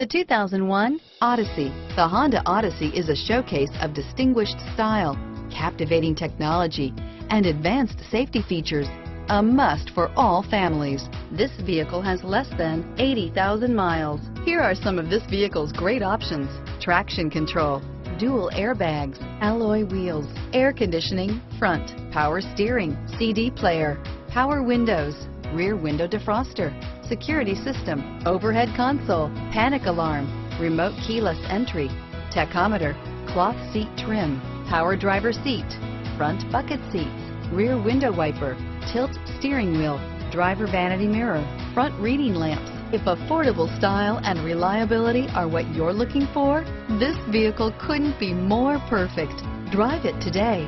The 2001 Odyssey. The Honda Odyssey is a showcase of distinguished style, captivating technology, and advanced safety features. A must for all families. This vehicle has less than 80,000 miles. Here are some of this vehicle's great options: traction control, dual airbags, alloy wheels, air conditioning, front, power steering, CD player, power windows, rear window defroster, security system, overhead console, panic alarm, remote keyless entry, tachometer, cloth seat trim, power driver seat, front bucket seats, rear window wiper, tilt steering wheel, driver vanity mirror, front reading lamps. If affordable style and reliability are what you're looking for, this vehicle couldn't be more perfect. Drive it today.